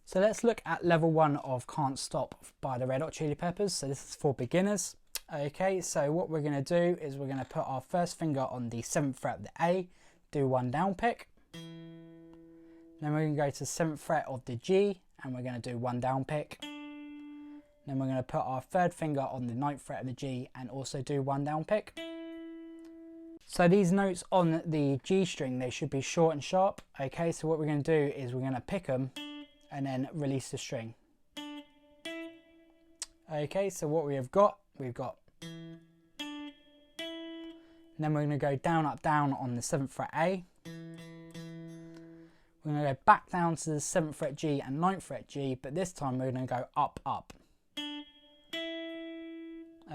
So let's look at level 1 of Can't Stop by the Red Hot Chili Peppers. So this is for beginners. Okay, so what we're going to do is we're going to put our first finger on the 7th fret of the A, do 1 down pick. Then we're going to go to the 7th fret of the G and we're going to do 1 down pick. Then we're going to put our 3rd finger on the 9th fret of the G and also do 1 down pick. So these notes on the G string, they should be short and sharp. Okay, so what we're going to do is we're going to pick them and then release the string. Okay, so what we've got, and then we're going to go down, up, down on the 7th fret A. We're going to go back down to the 7th fret G and 9th fret G, but this time we're going to go up, up.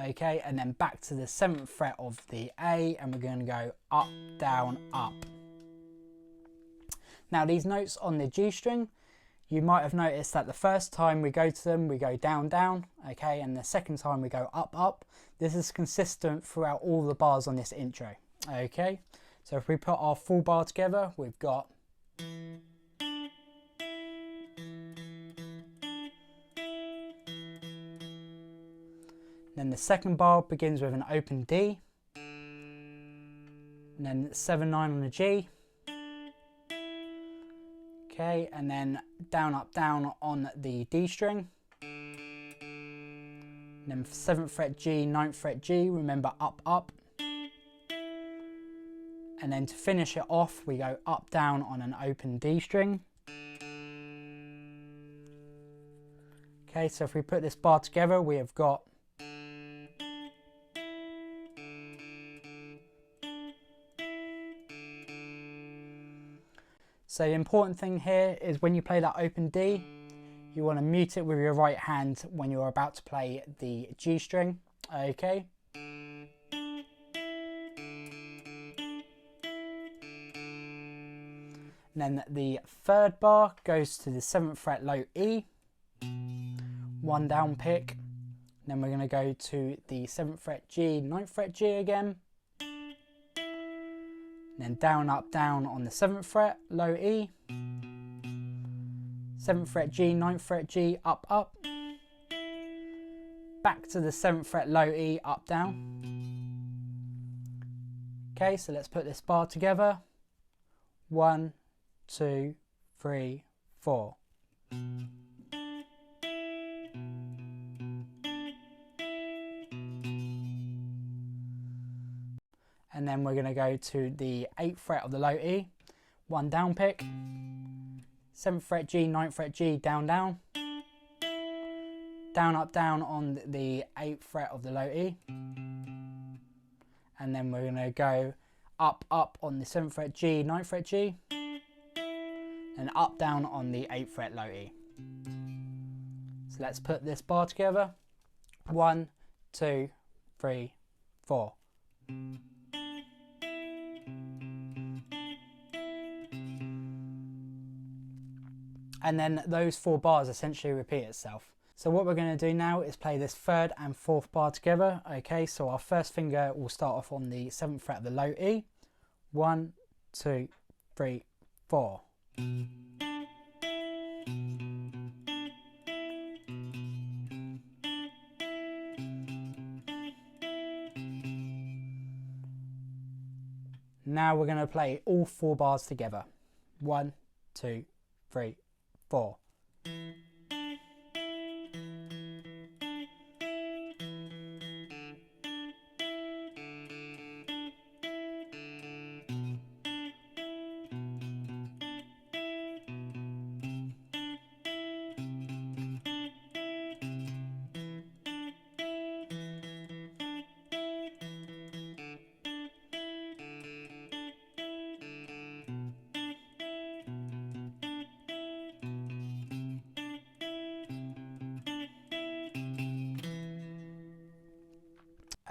Okay, and then back to the 7th fret of the A, and we're going to go up, down, up. Now these notes on the G string, you might have noticed that the first time we go to them, we go down, down, okay, and the second time we go up, up. This is consistent throughout all the bars on this intro, okay. So if we put our full bar together, we've got then the second bar begins with an open D, and then 7-9 on the G. Okay, and then down, up, down on the D string. And then 7th fret G, 9th fret G, remember up, up. And then to finish it off, we go up, down on an open D string. Okay, so if we put this bar together, we have got so the important thing here is when you play that open D, you want to mute it with your right hand when you're about to play the G string, okay? And then the 3rd bar goes to the 7th fret low E, 1 down pick. Then we're going to go to the 7th fret G, 9th fret G again. Then down, up, down on the 7th fret, low E, 7th fret G, 9th fret G, up, up, back to the 7th fret, low E, up, down. Okay, so let's put this bar together. 1, 2, 3, 4. And then we're going to go to the 8th fret of the low E, 1 down pick, 7th fret G, 9th fret G, down, down, down, up, down on the 8th fret of the low E, and then we're going to go up, up on the 7th fret G, 9th fret G, and up, down on the 8th fret low E. So let's put this bar together. 1, 2, 3, 4. And then those 4 bars essentially repeat itself. So what we're going to do now is play this 3rd and 4th bar together. Okay, so our first finger will start off on the 7th fret of the low E. 1, 2, 3, 4. Now we're going to play all 4 bars together. 1, 2, 3, 4.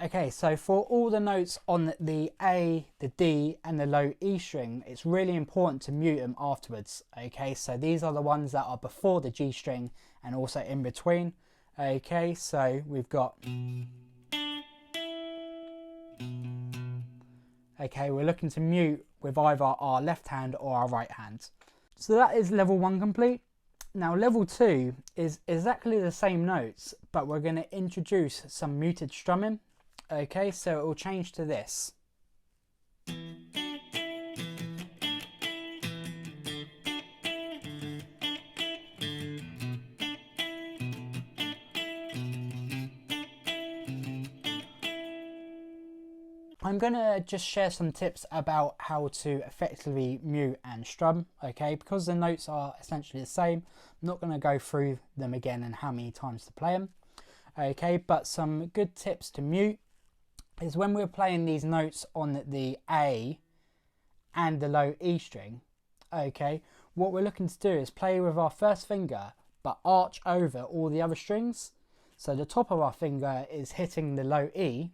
Okay, so for all the notes on the A, the D and the low E string, it's really important to mute them afterwards. Okay, so these are the ones that are before the G string and also in between. Okay, so we've got, okay, we're looking to mute with either our left hand or our right hand. So that is level 1 complete. Now level 2 is exactly the same notes, but we're going to introduce some muted strumming. Okay, so it will change to this. I'm going to just share some tips about how to effectively mute and strum, okay, because the notes are essentially the same. I'm not going to go through them again and how many times to play them, okay, but some good tips to mute is when we're playing these notes on the A and the low E string, okay, what we're looking to do is play with our first finger but arch over all the other strings. So the top of our finger is hitting the low E.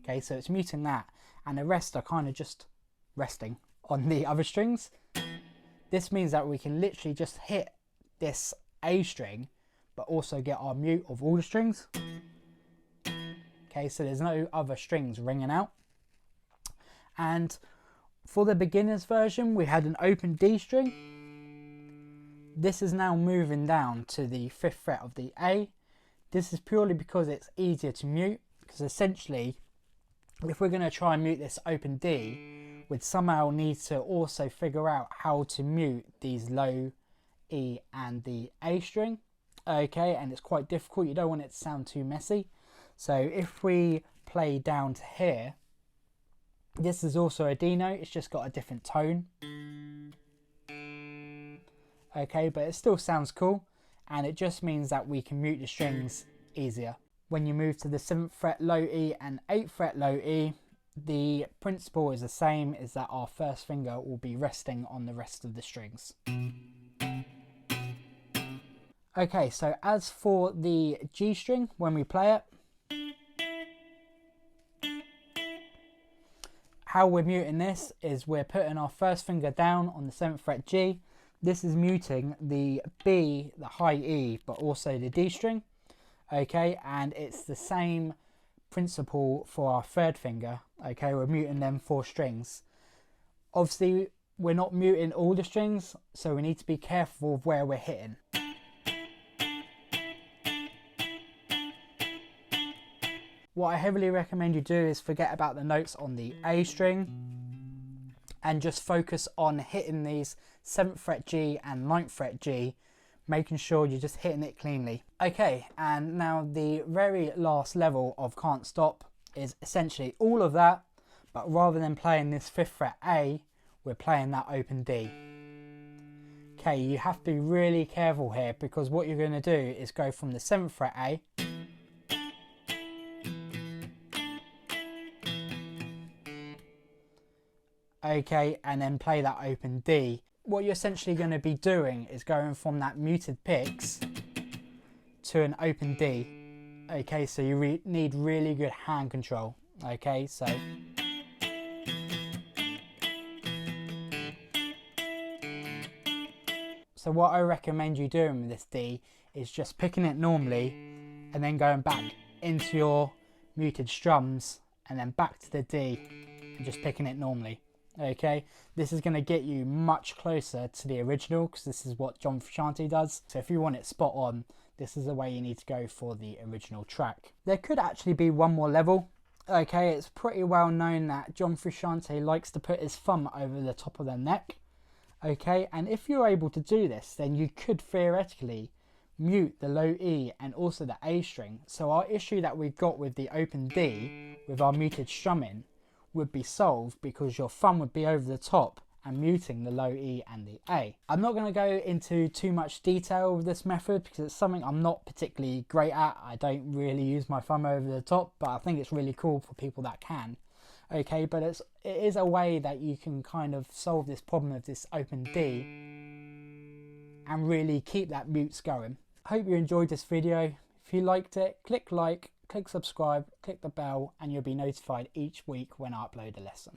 Okay, so it's muting that, and the rest are kind of just resting on the other strings. This means that we can literally just hit this A string, but also get our mute of all the strings. Okay, so there's no other strings ringing out. And for the beginner's version, we had an open D string. This is now moving down to the 5th fret of the A. This is purely because it's easier to mute, because essentially, if we're going to try and mute this open D, we'd somehow need to also figure out how to mute these low E and the A string. Okay, and it's quite difficult. You don't want it to sound too messy. So if we play down to here, this is also a D note. It's just got a different tone. Okay, but it still sounds cool, and it just means that we can mute the strings easier. When you move to the 7th fret low E and 8th fret low E, the principle is the same, is that our first finger will be resting on the rest of the strings. Okay, so as for the G string, when we play it, how we're muting this is we're putting our first finger down on the 7th fret G. This is muting the B, the high E, but also the D string. Okay, and it's the same principle for our 3rd finger. Okay, we're muting them 4 strings. Obviously, we're not muting all the strings, so we need to be careful of where we're hitting. What I heavily recommend you do is forget about the notes on the A string and just focus on hitting these 7th fret G and 9th fret G, making sure you're just hitting it cleanly. Okay, and now the very last level of Can't Stop is essentially all of that, but rather than playing this 5th fret A, we're playing that open D. Okay, you have to be really careful here, because what you're going to do is go from the 7th fret A okay, and then play that open D. What you're essentially going to be doing is going from that muted picks to an open D. Okay, so you need really good hand control. Okay, so what I recommend you doing with this D is just picking it normally and then going back into your muted strums and then back to the D and just picking it normally. Okay, this is going to get you much closer to the original, because this is what John Frusicante does. So if you want it spot on, this is the way you need to go for the original track. There could actually be one more level. Okay, it's pretty well known that John Frusicante likes to put his thumb over the top of the neck. Okay, and if you're able to do this, then you could theoretically mute the low E and also the A string. So our issue that we've got with the open D, with our muted strumming, would be solved, because your thumb would be over the top and muting the low E and the A. I'm not going to go into too much detail with this method, because it's something I'm not particularly great at. I don't really use my thumb over the top, but I think it's really cool for people that can. Okay, but it is a way that you can kind of solve this problem of this open D and really keep that mutes going. I hope you enjoyed this video. If you liked it, click like, click subscribe, click the bell, and you'll be notified each week when I upload a lesson.